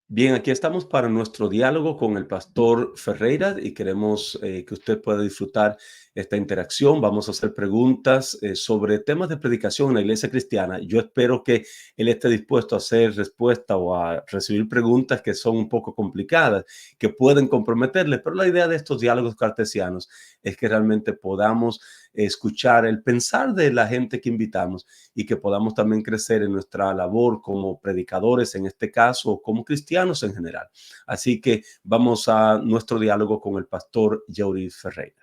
Bien, aquí estamos para nuestro diálogo con el pastor Ferreira y queremos que usted pueda disfrutar esta interacción. Vamos a hacer preguntas sobre temas de predicación en la iglesia cristiana. Yo espero que él esté dispuesto a hacer respuesta o a recibir preguntas que son un poco complicadas, que pueden comprometerle, pero la idea de estos diálogos cartesianos es que realmente podamos escuchar el pensar de la gente que invitamos y que podamos también crecer en nuestra labor como predicadores, en este caso, o como cristianos en general. Así que vamos a nuestro diálogo con el pastor Yuri Ferreira.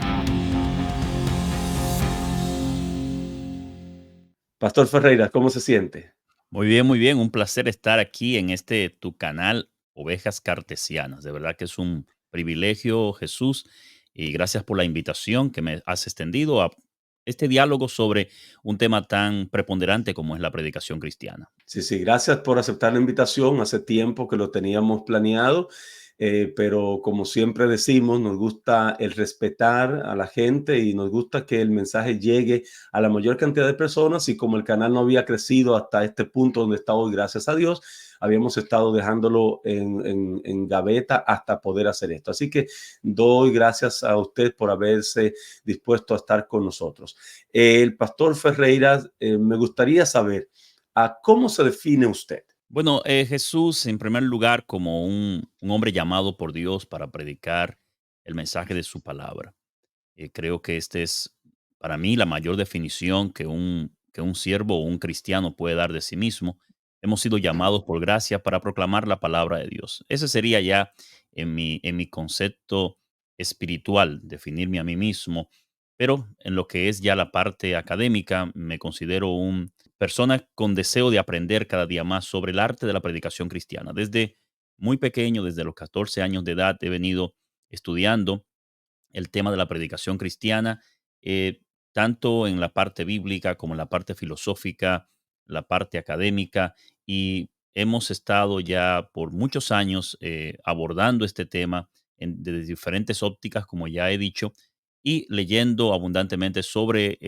Pastor Ferreira, ¿cómo se siente? Muy bien, un placer estar aquí en este tu canal Ovejas Cartesianas. De verdad que es un privilegio, Jesús, y gracias por la invitación que me has extendido a este diálogo sobre un tema tan preponderante como es la predicación cristiana. Sí, sí, gracias por aceptar la invitación. Hace tiempo que lo teníamos planeado, pero como siempre decimos, nos gusta el respetar a la gente y nos gusta que el mensaje llegue a la mayor cantidad de personas y como el canal no había crecido hasta este punto donde está hoy, gracias a Dios, habíamos estado dejándolo en gaveta hasta poder hacer esto. Así que doy gracias a usted por haberse dispuesto a estar con nosotros. El pastor Ferreira, me gustaría saber, ¿cómo se define usted? Bueno, Jesús, en primer lugar, como un hombre llamado por Dios para predicar el mensaje de su palabra. Creo que este es para mí la mayor definición que un siervo o un cristiano puede dar de sí mismo. Hemos sido llamados por gracia para proclamar la palabra de Dios. Ese sería ya en mi concepto espiritual, definirme a mí mismo. Pero en lo que es ya la parte académica, me considero una persona con deseo de aprender cada día más sobre el arte de la predicación cristiana. Desde muy pequeño, desde los 14 años de edad, he venido estudiando el tema de la predicación cristiana, eh, tanto en la parte bíblica como en la parte filosófica, la parte académica, y hemos estado ya por muchos años abordando este tema desde diferentes ópticas, como ya he dicho, y leyendo abundantemente sobre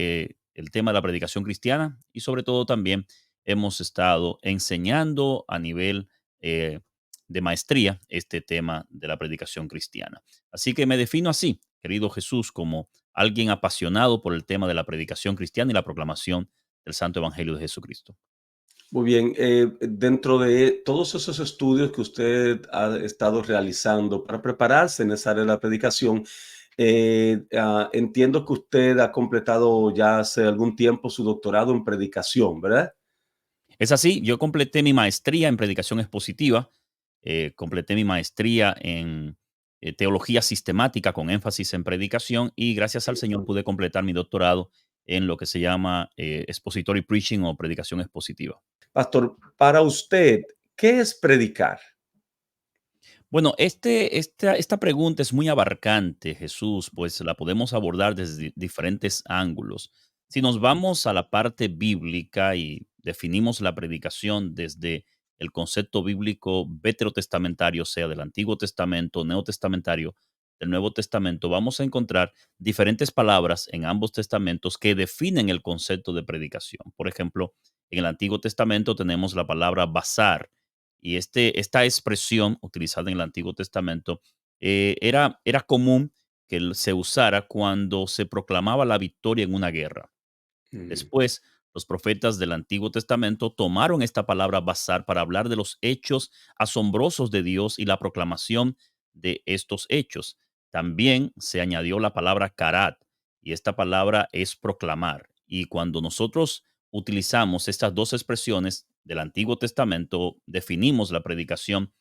el tema de la predicación cristiana y sobre todo también hemos estado enseñando a nivel de maestría este tema de la predicación cristiana. Así que me defino así, querido Jesús, como alguien apasionado por el tema de la predicación cristiana y la proclamación del Santo Evangelio de Jesucristo. Muy bien, dentro de todos esos estudios que usted ha estado realizando para prepararse en esa área de la predicación, entiendo que usted ha completado ya hace algún tiempo su doctorado en predicación, ¿verdad? Es así, yo completé mi maestría en predicación expositiva, completé mi maestría en teología sistemática con énfasis en predicación y gracias al Señor pude completar mi doctorado en lo que se llama expository preaching o predicación expositiva. Pastor, para usted, ¿qué es predicar? Bueno, esta pregunta es muy abarcante, Jesús, pues la podemos abordar desde diferentes ángulos. Si nos vamos a la parte bíblica y definimos la predicación desde el concepto bíblico veterotestamentario, o sea, del Antiguo Testamento, neotestamentario, del Nuevo Testamento, vamos a encontrar diferentes palabras en ambos testamentos que definen el concepto de predicación. Por ejemplo, en el Antiguo Testamento tenemos la palabra bazar, y esta expresión utilizada en el Antiguo Testamento era común que se usara cuando se proclamaba la victoria en una guerra. Mm, Después, los profetas del Antiguo Testamento tomaron esta palabra basar para hablar de los hechos asombrosos de Dios y la proclamación de estos hechos. También se añadió la palabra karat, y esta palabra es proclamar. Y cuando nosotros utilizamos estas dos expresiones del Antiguo Testamento, definimos la predicación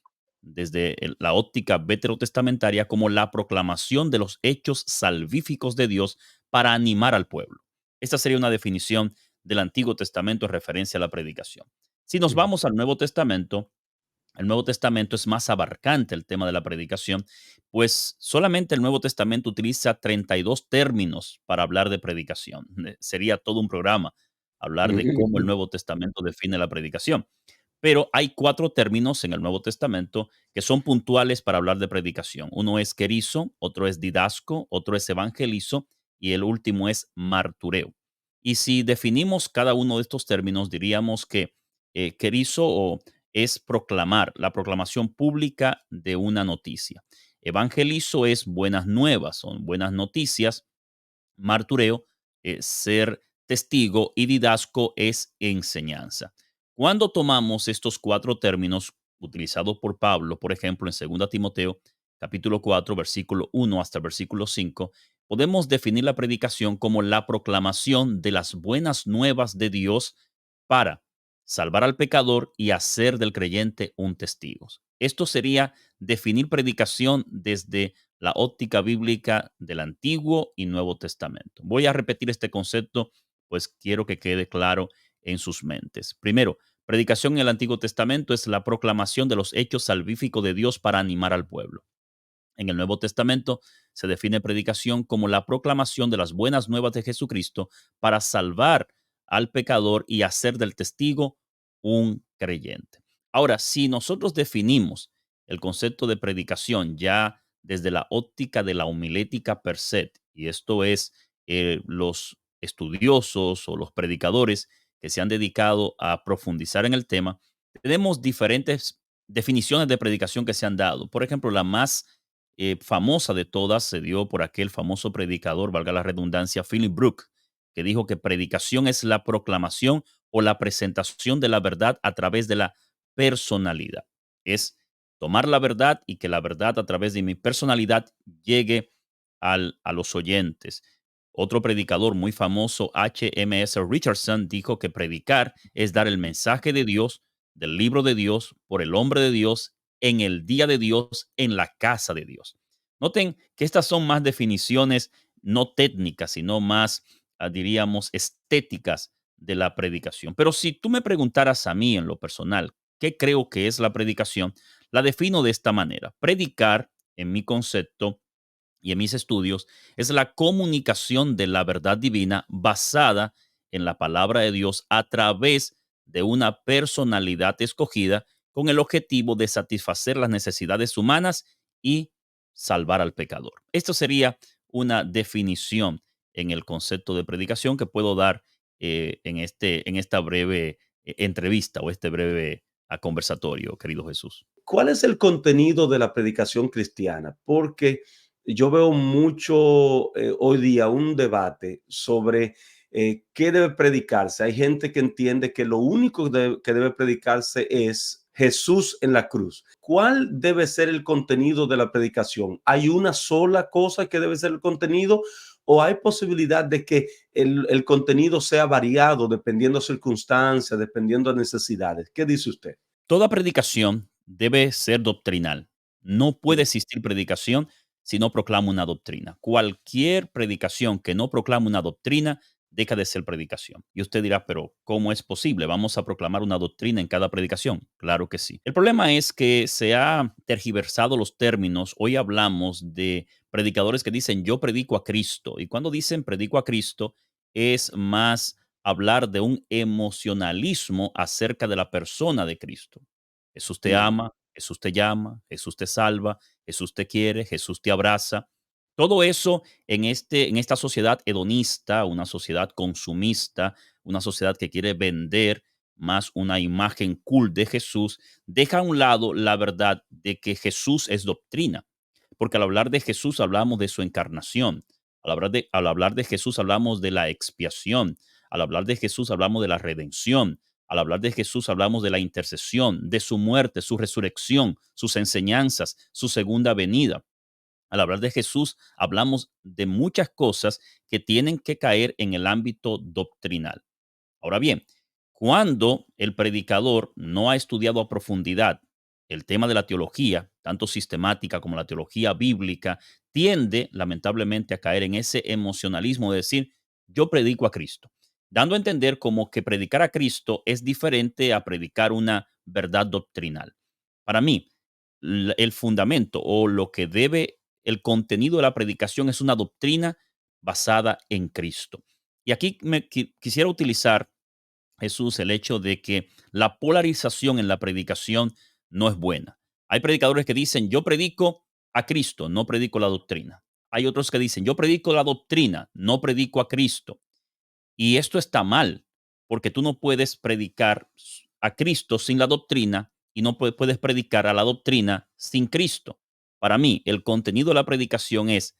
desde la óptica veterotestamentaria como la proclamación de los hechos salvíficos de Dios para animar al pueblo. Esta sería una definición del Antiguo Testamento en referencia a la predicación. Si nos mm. vamos al Nuevo Testamento, el Nuevo Testamento es más abarcante el tema de la predicación, pues solamente el Nuevo Testamento utiliza 32 términos para hablar de predicación. Sería todo un programa hablar de cómo el Nuevo Testamento define la predicación. Pero hay cuatro términos en el Nuevo Testamento que son puntuales para hablar de predicación. Uno es querizo, otro es didasco, otro es evangelizo y el último es martureo. Y si definimos cada uno de estos términos, diríamos que querizo o es proclamar, la proclamación pública de una noticia. Evangelizo es buenas nuevas, son buenas noticias. Martureo, ser testigo, y didasco es enseñanza. Cuando tomamos estos cuatro términos utilizados por Pablo, por ejemplo, en 2 Timoteo, capítulo 4, versículo 1 hasta el versículo 5, podemos definir la predicación como la proclamación de las buenas nuevas de Dios para salvar al pecador y hacer del creyente un testigo. Esto sería definir predicación desde la óptica bíblica del Antiguo y Nuevo Testamento. Voy a repetir este concepto, pues quiero que quede claro en sus mentes. Primero, predicación en el Antiguo Testamento es la proclamación de los hechos salvíficos de Dios para animar al pueblo. En el Nuevo Testamento se define predicación como la proclamación de las buenas nuevas de Jesucristo para salvar al pecador y hacer del testigo un creyente. Ahora, si nosotros definimos el concepto de predicación ya desde la óptica de la homilética per se, y esto es los estudiosos o los predicadores que se han dedicado a profundizar en el tema, tenemos diferentes definiciones de predicación que se han dado. Por ejemplo, la más famosa de todas se dio por aquel famoso predicador, valga la redundancia, Philip Brook, que dijo que predicación es la proclamación o la presentación de la verdad a través de la personalidad. Es tomar la verdad y que la verdad a través de mi personalidad llegue a los oyentes. Otro predicador muy famoso, H.M.S. Richardson, dijo que predicar es dar el mensaje de Dios, del libro de Dios, por el hombre de Dios, en el día de Dios, en la casa de Dios. Noten que estas son más definiciones no técnicas, sino más, diríamos, estéticas de la predicación. Pero si tú me preguntaras a mí en lo personal, ¿qué creo que es la predicación? La defino de esta manera. Predicar, en mi concepto y en mis estudios, es la comunicación de la verdad divina basada en la palabra de Dios a través de una personalidad escogida con el objetivo de satisfacer las necesidades humanas y salvar al pecador. Esto sería una definición en el concepto de predicación que puedo dar en esta breve entrevista o este breve conversatorio, querido Jesús. ¿Cuál es el contenido de la predicación cristiana? Porque yo veo mucho hoy día un debate sobre qué debe predicarse. Hay gente que entiende que lo único que debe predicarse es Jesús en la cruz. ¿Cuál debe ser el contenido de la predicación? ¿Hay una sola cosa que debe ser el contenido o hay posibilidad de que el contenido sea variado dependiendo de circunstancias, dependiendo de necesidades? ¿Qué dice usted? Toda predicación debe ser doctrinal. No puede Mm. existir predicación si no proclama una doctrina. Cualquier predicación que no proclama una doctrina deja de ser predicación. Y usted dirá, pero ¿cómo es posible? ¿Vamos a proclamar una doctrina en cada predicación? Claro que sí. El problema es que se ha tergiversado los términos. Hoy hablamos de predicadores que dicen yo predico a Cristo. Y cuando dicen predico a Cristo es más hablar de un emocionalismo acerca de la persona de Cristo. Jesús te Mm. ama, Jesús te llama, Jesús te salva, Jesús te quiere, Jesús te abraza. Todo eso en esta sociedad hedonista, una sociedad consumista, una sociedad que quiere vender más una imagen cool de Jesús, deja a un lado la verdad de que Jesús es doctrina. Porque al hablar de Jesús hablamos de su encarnación. Al hablar de Jesús hablamos de la expiación. Al hablar de Jesús hablamos de la redención. Al hablar de Jesús hablamos de la intercesión, de su muerte, su resurrección, sus enseñanzas, su segunda venida. Al hablar de Jesús hablamos de muchas cosas que tienen que caer en el ámbito doctrinal. Ahora bien, cuando el predicador no ha estudiado a profundidad el tema de la teología, tanto sistemática como la teología bíblica, tiende lamentablemente a caer en ese emocionalismo de decir, yo predico a Cristo, dando a entender como que predicar a Cristo es diferente a predicar una verdad doctrinal. Para mí, el fundamento o lo que debe el contenido de la predicación es una doctrina basada en Cristo. Y aquí quisiera utilizar, Jesús, el hecho de que la polarización en la predicación no es buena. Hay predicadores que dicen, yo predico a Cristo, no predico la doctrina. Hay otros que dicen, yo predico la doctrina, no predico a Cristo. Y esto está mal, porque tú no puedes predicar a Cristo sin la doctrina y no puedes predicar a la doctrina sin Cristo. Para mí, el contenido de la predicación es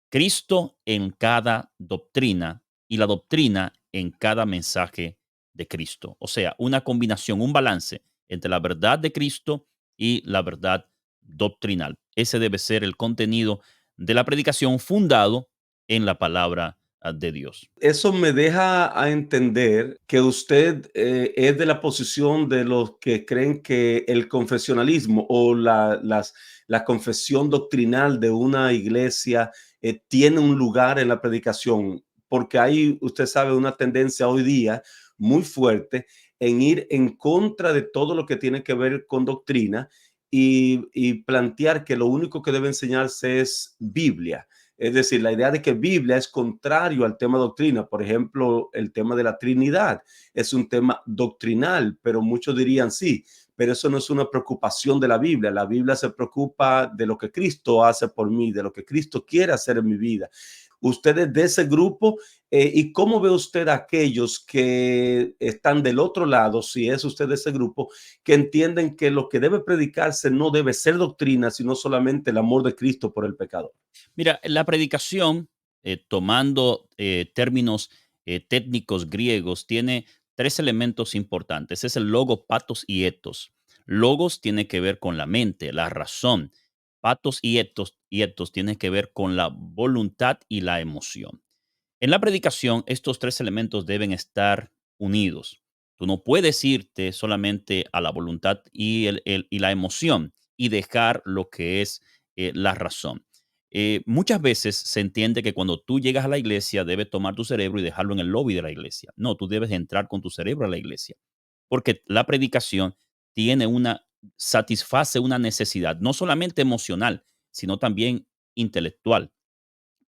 Cristo en cada doctrina y la doctrina en cada mensaje de Cristo. O sea, una combinación, un balance entre la verdad de Cristo y la verdad doctrinal. Ese debe ser el contenido de la predicación fundado en la palabra de Dios. Eso me deja a entender que usted es de la posición de los que creen que el confesionalismo o la confesión doctrinal de una iglesia tiene un lugar en la predicación, porque hay, usted sabe, una tendencia hoy día muy fuerte en ir en contra de todo lo que tiene que ver con doctrina y plantear que lo único que debe enseñarse es Biblia. Es decir, la idea de que Biblia es contrario al tema doctrina. Por ejemplo, el tema de la Trinidad es un tema doctrinal, pero muchos dirían sí, pero eso no es una preocupación de la Biblia. La Biblia se preocupa de lo que Cristo hace por mí, de lo que Cristo quiere hacer en mi vida. Usted es de ese grupo y cómo ve usted a aquellos que están del otro lado, si es usted de ese grupo, que entienden que lo que debe predicarse no debe ser doctrina, sino solamente el amor de Cristo por el pecador. Mira, la predicación, tomando términos técnicos griegos, tiene tres elementos importantes. Es el logo, patos y etos. Logos tiene que ver con la mente, la razón. Patos y etos tiene que ver con la voluntad y la emoción. En la predicación, estos tres elementos deben estar unidos. Tú no puedes irte solamente a la voluntad y, y la emoción y dejar lo que es la razón. Muchas veces se entiende que cuando tú llegas a la iglesia debes tomar tu cerebro y dejarlo en el lobby de la iglesia. No, tú debes entrar con tu cerebro a la iglesia, porque la predicación tiene satisface una necesidad, no solamente emocional, sino también intelectual.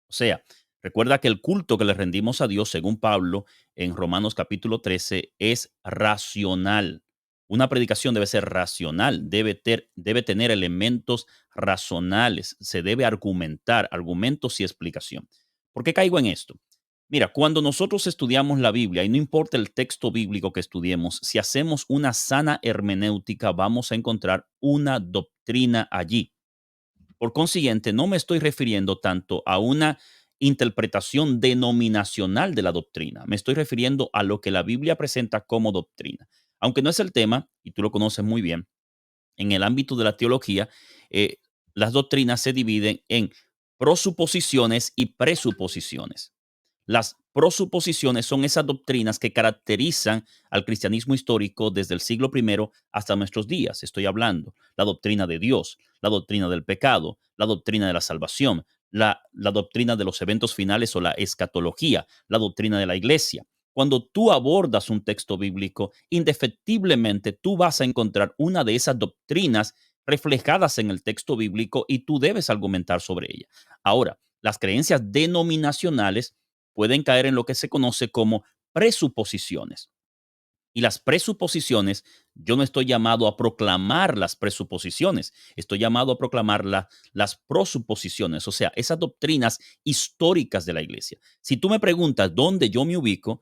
O sea, recuerda que el culto que le rendimos a Dios, según Pablo en Romanos capítulo 13, es racional. Una predicación debe ser racional, debe tener elementos razonales, se debe argumentar, argumentos y explicación. ¿Por qué caigo en esto? Mira, cuando nosotros estudiamos la Biblia, y no importa el texto bíblico que estudiemos, si hacemos una sana hermenéutica, vamos a encontrar una doctrina allí. Por consiguiente, no me estoy refiriendo tanto a una interpretación denominacional de la doctrina, me estoy refiriendo a lo que la Biblia presenta como doctrina. Aunque no es el tema, y tú lo conoces muy bien, en el ámbito de la teología, eh, las doctrinas se dividen en prosuposiciones y presuposiciones. Las prosuposiciones son esas doctrinas que caracterizan al cristianismo histórico desde el siglo primero hasta nuestros días. Estoy hablando la doctrina de Dios, la doctrina del pecado, la doctrina de la salvación, la doctrina de los eventos finales o la escatología, la doctrina de la iglesia. Cuando tú abordas un texto bíblico, indefectiblemente tú vas a encontrar una de esas doctrinas reflejadas en el texto bíblico y tú debes argumentar sobre ella. Ahora, las creencias denominacionales pueden caer en lo que se conoce como presuposiciones. Y las presuposiciones, yo no estoy llamado a proclamar las presuposiciones, estoy llamado a proclamar las prosuposiciones, o sea, esas doctrinas históricas de la iglesia. Si tú me preguntas dónde yo me ubico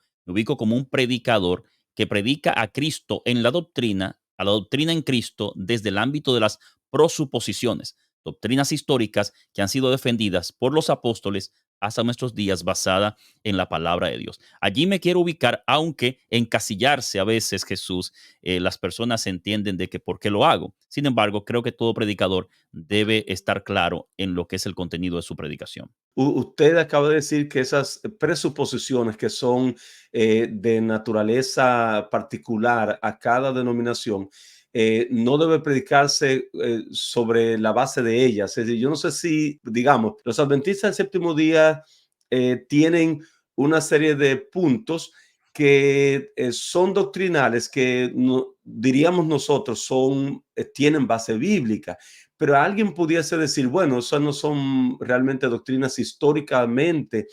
como un predicador que predica a Cristo en la doctrina, a la doctrina en Cristo desde el ámbito de las prosuposiciones, doctrinas históricas que han sido defendidas por los apóstoles hasta nuestros días basada en la palabra de Dios. Allí me quiero ubicar, aunque encasillarse a veces, Jesús, las personas entienden de que por qué lo hago. Sin embargo, creo que todo predicador debe estar claro en lo que es el contenido de su predicación. Usted acaba de decir que esas presuposiciones que son de naturaleza particular a cada denominación, no debe predicarse sobre la base de ellas. Es decir, yo no sé si, digamos, los adventistas del séptimo día tienen una serie de puntos que son doctrinales, que diríamos nosotros tienen base bíblica, pero alguien pudiese decir, bueno, esas no son realmente doctrinas históricamente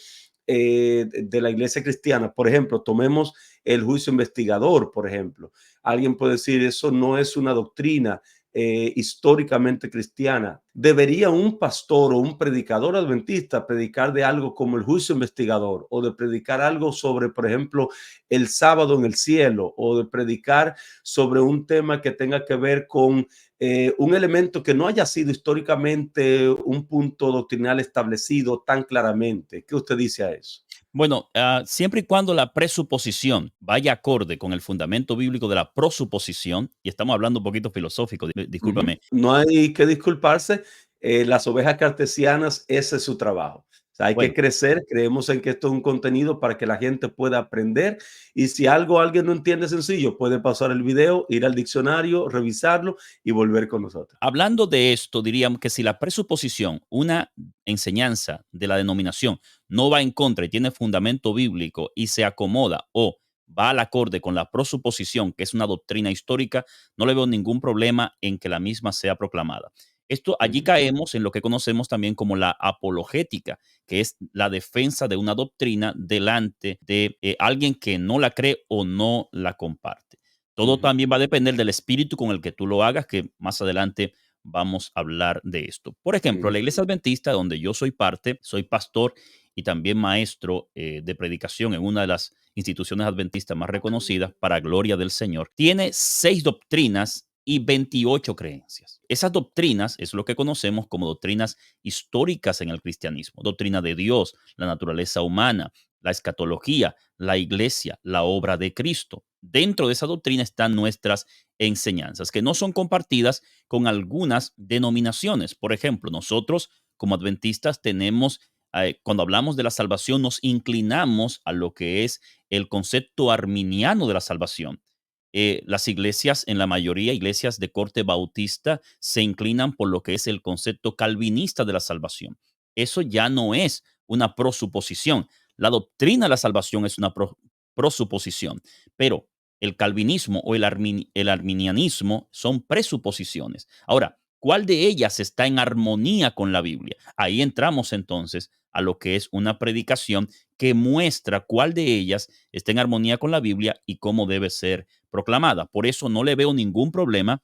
de la iglesia cristiana. Por ejemplo, tomemos el juicio investigador, por ejemplo. Alguien puede decir, eso no es una doctrina históricamente cristiana. ¿Debería un pastor o un predicador adventista predicar de algo como el juicio investigador, o de predicar algo sobre, por ejemplo, el sábado en el cielo, o de predicar sobre un tema que tenga que ver con un elemento que no haya sido históricamente un punto doctrinal establecido tan claramente? ¿Qué usted dice a eso? Bueno, siempre y cuando la presuposición vaya acorde con el fundamento bíblico de la prosuposición, y estamos hablando un poquito filosófico, Ujú. discúlpame. No hay que disculparse. Las ovejas cartesianas, ese es su trabajo. O sea, hay que Bueno, crecer. Creemos en que esto es un contenido para que la gente pueda aprender. Y si algo alguien no entiende sencillo, puede pasar el video, ir al diccionario, revisarlo y volver con nosotros. hablando de esto, diríamos que si la presuposición, una enseñanza de la denominación, no va en contra y tiene fundamento bíblico y se acomoda o va al acorde con la prosuposición, que es una doctrina histórica, no le veo ningún problema en que la misma sea proclamada. Esto allí Ujú, caemos en lo que conocemos también como la apologética, que es la defensa de una doctrina delante de alguien que no la cree o no la comparte. Todo ujú, también va a depender del espíritu con el que tú lo hagas, que más adelante vamos a hablar de esto. Por ejemplo, ujú, la iglesia adventista, donde yo soy parte, soy pastor y también maestro de predicación en una de las instituciones adventistas más reconocidas, para gloria del Señor, tiene 6 doctrinas y 28 creencias. Esas doctrinas es lo que conocemos como doctrinas históricas en el cristianismo: doctrina de Dios, la naturaleza humana, la escatología, la iglesia, la obra de Cristo. Dentro de esa doctrina están nuestras enseñanzas, que no son compartidas con algunas denominaciones. Por ejemplo, nosotros como adventistas tenemos, cuando hablamos de la salvación, nos inclinamos a lo que es el concepto arminiano de la salvación. Las iglesias, en la mayoría, iglesias de corte bautista, se inclinan por lo que es el concepto calvinista de la salvación. Eso ya no es una prosuposición. La doctrina de la salvación es una prosuposición, pero el calvinismo o el arminianismo son presuposiciones. Ahora, ¿cuál de ellas está en armonía con la Biblia? Ahí entramos entonces a lo que es una predicación que muestra cuál de ellas está en armonía con la Biblia y cómo debe ser proclamada. Por eso no le veo ningún problema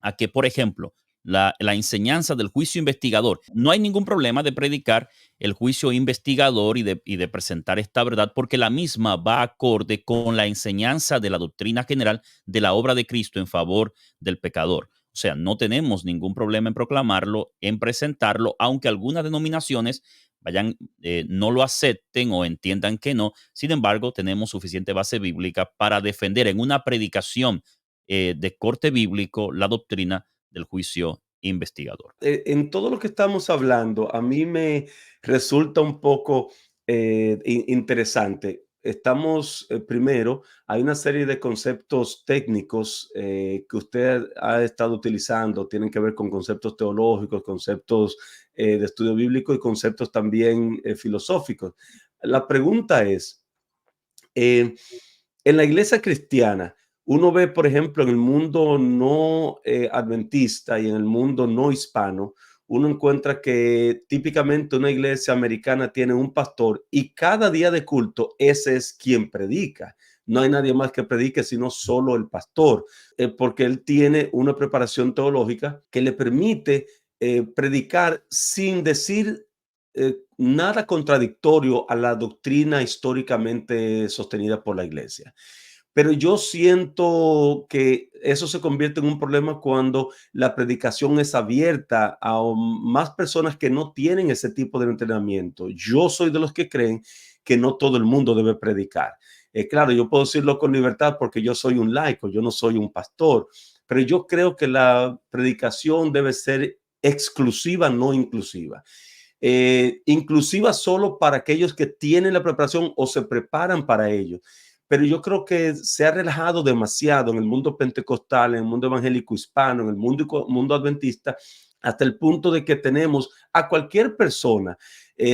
a que, por ejemplo, la enseñanza del juicio investigador, no hay ningún problema de predicar el juicio investigador y de presentar esta verdad, porque la misma va acorde con la enseñanza de la doctrina general de la obra de Cristo en favor del pecador. O sea, no tenemos ningún problema en proclamarlo, en presentarlo, aunque algunas denominaciones no lo acepten o entiendan que no. Sin embargo, tenemos suficiente base bíblica para defender en una predicación de corte bíblico la doctrina del juicio investigador. En todo lo que estamos hablando, a mí me resulta un poco interesante. Estamos, primero, hay una serie de conceptos técnicos que usted ha estado utilizando, tienen que ver con conceptos teológicos, conceptos de estudio bíblico y conceptos también filosóficos. La pregunta es, eh, en la iglesia cristiana, uno ve, por ejemplo, en el mundo no adventista y en el mundo no hispano, uno encuentra que típicamente una iglesia americana tiene un pastor y cada día de culto ese es quien predica. No hay nadie más que predique, sino solo el pastor, porque él tiene una preparación teológica que le permite predicar sin decir nada contradictorio a la doctrina históricamente sostenida por la iglesia. Pero yo siento que eso se convierte en un problema cuando la predicación es abierta a más personas que no tienen ese tipo de entrenamiento. Yo soy de los que creen que no todo el mundo debe predicar. Claro, yo puedo decirlo con libertad porque yo soy un laico, yo no soy un pastor, pero yo creo que la predicación debe ser exclusiva, no inclusiva. Inclusiva solo para aquellos que tienen la preparación o se preparan para ello. Pero yo creo que se ha relajado demasiado en el mundo pentecostal, en el mundo evangélico hispano, en el mundo adventista, hasta el punto de que tenemos a cualquier persona,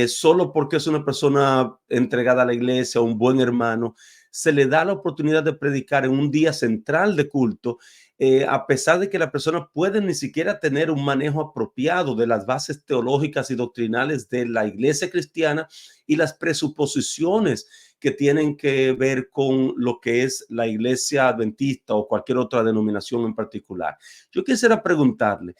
solo porque es una persona entregada a la iglesia, un buen hermano, se le da la oportunidad de predicar en un día central de culto, a pesar de que la persona puede ni siquiera tener un manejo apropiado de las bases teológicas y doctrinales de la iglesia cristiana y las presuposiciones que tienen que ver con lo que es la iglesia adventista o cualquier otra denominación en particular. Yo quisiera preguntarle,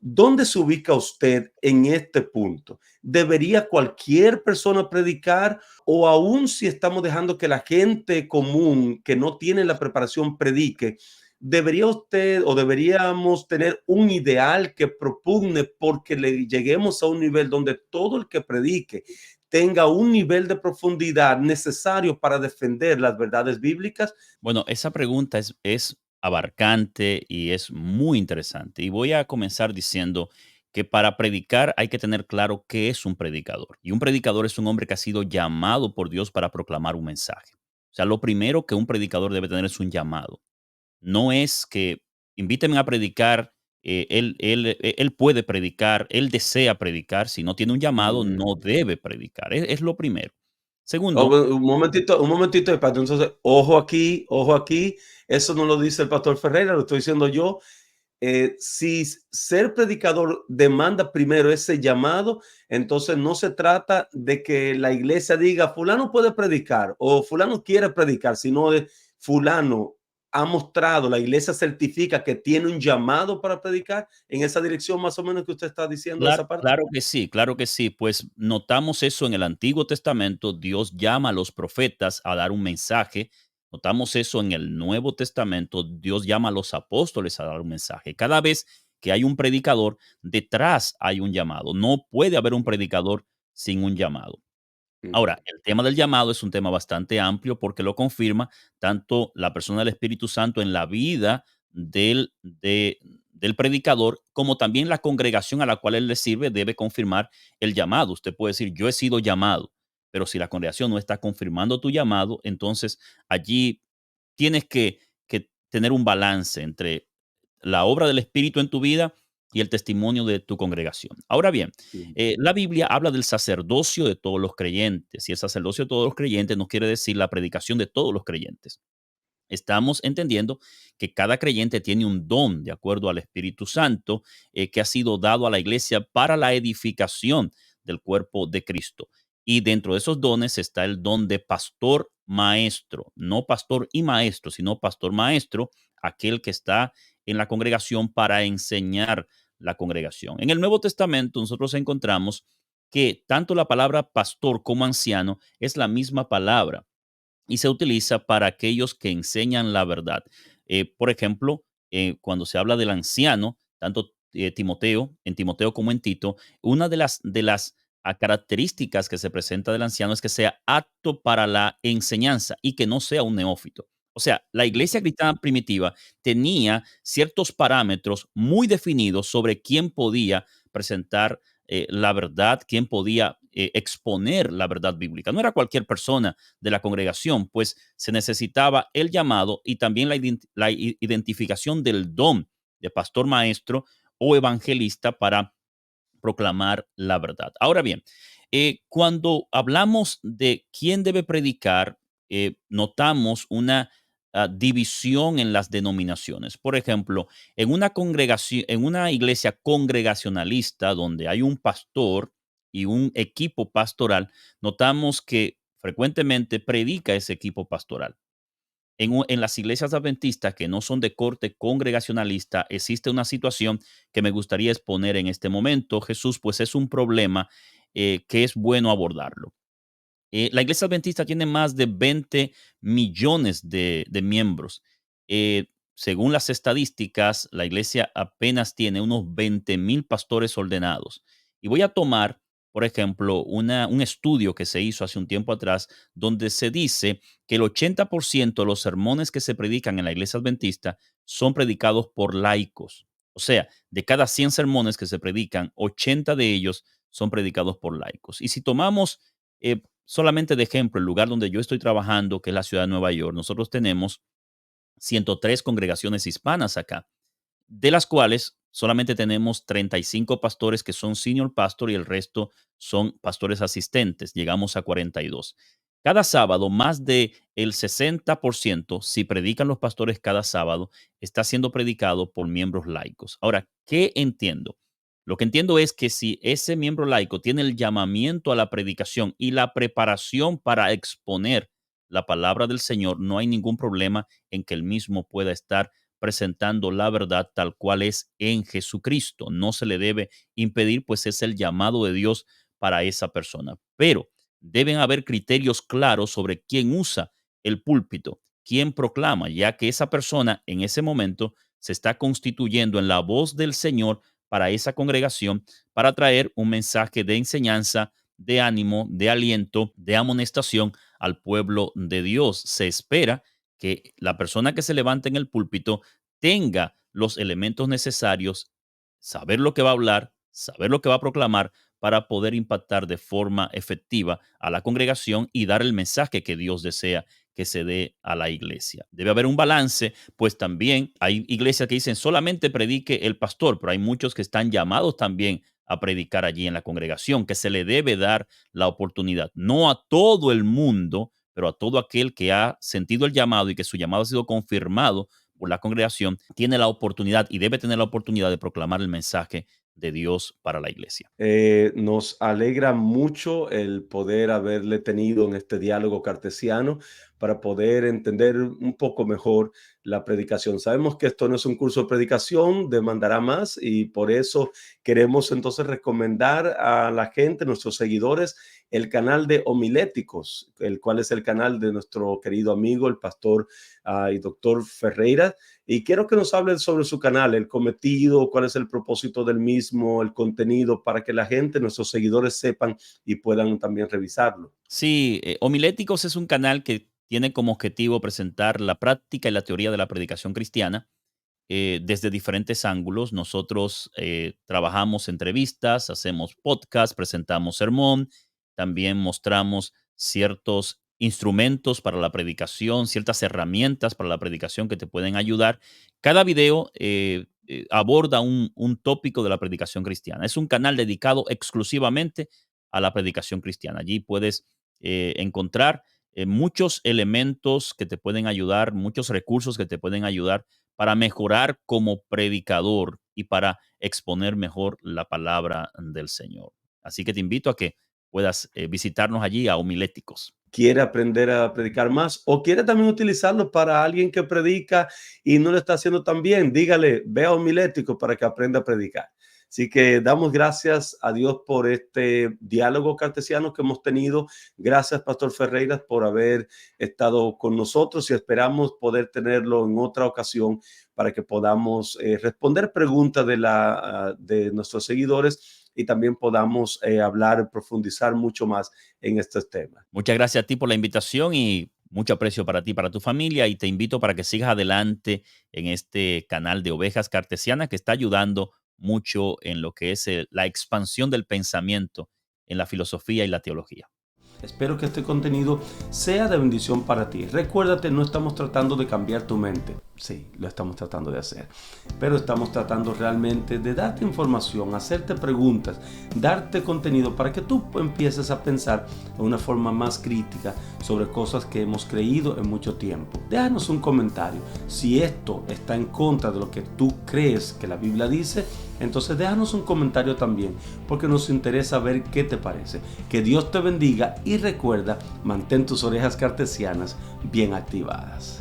¿dónde se ubica usted en este punto? ¿Debería cualquier persona predicar o aún si estamos dejando que la gente común que no tiene la preparación predique? ¿Debería usted o deberíamos tener un ideal que propugne porque le lleguemos a un nivel donde todo el que predique tenga un nivel de profundidad necesario para defender las verdades bíblicas? Bueno, esa pregunta es abarcante y es muy interesante. Y voy a comenzar diciendo que para predicar hay que tener claro qué es un predicador. Y un predicador es un hombre que ha sido llamado por Dios para proclamar un mensaje. O sea, lo primero que un predicador debe tener es un llamado. No es que invíteme a predicar, él puede predicar, él desea predicar. Si no tiene un llamado, no Mm. debe predicar. Es lo primero. Oh, Segundo, un momentito, Pastor. Entonces, ojo aquí, eso no lo dice el pastor Ferreira, lo estoy diciendo yo. Si ser predicador demanda primero ese llamado, entonces no se trata de que la iglesia diga fulano puede predicar o fulano quiere predicar, sino de fulano ha mostrado, la iglesia certifica que tiene un llamado para predicar en esa dirección más o menos que usted está diciendo claro, esa parte. claro que sí, claro que sí. Pues notamos eso en el Antiguo Testamento. Dios llama a los profetas a dar un mensaje. Notamos eso en el Nuevo Testamento. Dios llama a los apóstoles a dar un mensaje. Cada vez que hay un predicador, detrás hay un llamado. No puede haber un predicador sin un llamado. Ujú. Ahora, el tema del llamado es un tema bastante amplio porque lo confirma tanto la persona del Espíritu Santo en la vida del predicador, como también la congregación a la cual él le sirve debe confirmar el llamado. Usted puede decir, yo he sido llamado, pero si la congregación no está confirmando tu llamado, entonces allí tienes que tener un balance entre la obra del Espíritu en tu vida y el testimonio de tu congregación. Ahora bien, la Biblia habla del sacerdocio de todos los creyentes, y el sacerdocio de todos los creyentes no quiere decir la predicación de todos los creyentes. Estamos entendiendo que cada creyente tiene un don, de acuerdo al Espíritu Santo, que ha sido dado a la iglesia para la edificación del cuerpo de Cristo. Y dentro de esos dones está el don de pastor maestro, no pastor y maestro, sino pastor maestro, aquel que está en la congregación para enseñar la congregación. En el Nuevo Testamento nosotros encontramos que tanto la palabra pastor como anciano es la misma palabra y se utiliza para aquellos que enseñan la verdad. Por ejemplo, cuando se habla del anciano, tanto Timoteo, en Timoteo como en Tito, una de las características que se presenta del anciano es que sea apto para la enseñanza y que no sea un neófito. O sea, la iglesia cristiana primitiva tenía ciertos parámetros muy definidos sobre quién podía presentar la verdad, quién podía exponer la verdad bíblica. No era cualquier persona de la congregación, pues se necesitaba el llamado y también la identificación del don de pastor maestro o evangelista para proclamar la verdad. Ahora bien, cuando hablamos de quién debe predicar, notamos una división en las denominaciones. Por ejemplo, en una congregación, en una iglesia congregacionalista donde hay un pastor y un equipo pastoral, notamos que frecuentemente predica ese equipo pastoral. En las iglesias adventistas que no son de corte congregacionalista, existe una situación que me gustaría exponer en este momento, Jesús, pues es un problema que es bueno abordarlo. La iglesia adventista tiene más de 20 millones de miembros. Según las estadísticas, la iglesia apenas tiene unos 20,000 pastores ordenados. Y voy a tomar, por ejemplo, un estudio que se hizo hace un tiempo atrás, donde se dice que el 80% de los sermones que se predican en la iglesia adventista son predicados por laicos. O sea, de cada 100 sermones que se predican, 80 de ellos son predicados por laicos. Y si tomamos solamente de ejemplo, el lugar donde yo estoy trabajando, que es la ciudad de Nueva York, nosotros tenemos 103 congregaciones hispanas acá, de las cuales solamente tenemos 35 pastores que son senior pastor y el resto son pastores asistentes. Llegamos a 42. Cada sábado, más de el 60%, si predican los pastores cada sábado, está siendo predicado por miembros laicos. Ahora, ¿qué entiendo? Lo que entiendo es que si ese miembro laico tiene el llamamiento a la predicación y la preparación para exponer la palabra del Señor, no hay ningún problema en que el mismo pueda estar presentando la verdad tal cual es en Jesucristo. No se le debe impedir, pues es el llamado de Dios para esa persona. Pero deben haber criterios claros sobre quién usa el púlpito, quién proclama, ya que esa persona en ese momento se está constituyendo en la voz del Señor para esa congregación, para traer un mensaje de enseñanza, de ánimo, de aliento, de amonestación al pueblo de Dios. Se espera que la persona que se levante en el púlpito tenga los elementos necesarios, saber lo que va a hablar, saber lo que va a proclamar, para poder impactar de forma efectiva a la congregación y dar el mensaje que Dios desea que se dé a la iglesia. Debe haber un balance, pues también hay iglesias que dicen solamente predique el pastor, pero hay muchos que están llamados también a predicar allí en la congregación, que se le debe dar la oportunidad, no a todo el mundo, pero a todo aquel que ha sentido el llamado y que su llamado ha sido confirmado por la congregación, tiene la oportunidad y debe tener la oportunidad de proclamar el mensaje de Dios para la iglesia. Nos alegra mucho el poder haberle tenido en este diálogo cartesiano para poder entender un poco mejor la predicación. Sabemos que esto no es un curso de predicación, demandará más y por eso queremos entonces recomendar a la gente, nuestros seguidores, el canal de Homiléticos, el cual es el canal de nuestro querido amigo, el pastor y doctor Ferreira. Y quiero que nos hable sobre su canal, el cometido, cuál es el propósito del mismo, el contenido, para que la gente, nuestros seguidores sepan y puedan también revisarlo. Sí, Homiléticos es un canal que tiene como objetivo presentar la práctica y la teoría de la predicación cristiana desde diferentes ángulos. Nosotros trabajamos entrevistas, hacemos podcast, presentamos sermón, también mostramos ciertos instrumentos para la predicación, ciertas herramientas para la predicación que te pueden ayudar. Cada video aborda un tópico de la predicación cristiana. Es un canal dedicado exclusivamente a la predicación cristiana. Allí puedes encontrar muchos elementos que te pueden ayudar, muchos recursos que te pueden ayudar para mejorar como predicador y para exponer mejor la palabra del Señor. Así que te invito a que puedas visitarnos allí a Homiléticos. Quiere aprender a predicar más o quiere también utilizarlo para alguien que predica y no lo está haciendo tan bien, dígale, ve a Homilético para que aprenda a predicar. Así que damos gracias a Dios por este diálogo cartesiano que hemos tenido. Gracias, Pastor Ferreira, por haber estado con nosotros y esperamos poder tenerlo en otra ocasión para que podamos responder preguntas de nuestros seguidores y también podamos hablar, profundizar mucho más en estos temas. Muchas gracias a ti por la invitación y mucho aprecio para ti, para tu familia, y te invito para que sigas adelante en este canal de Ovejas Cartesianas que está ayudando mucho en lo que es la expansión del pensamiento en la filosofía y la teología. Espero que este contenido sea de bendición para ti. Recuérdate, no estamos tratando de cambiar tu mente. Sí, lo estamos tratando de hacer. Pero estamos tratando realmente de darte información, hacerte preguntas, darte contenido para que tú empieces a pensar de una forma más crítica sobre cosas que hemos creído en mucho tiempo. Déjanos un comentario. Si esto está en contra de lo que tú crees que la Biblia dice, entonces déjanos un comentario también, porque nos interesa ver qué te parece. Que Dios te bendiga y recuerda, mantén tus orejas cartesianas bien activadas.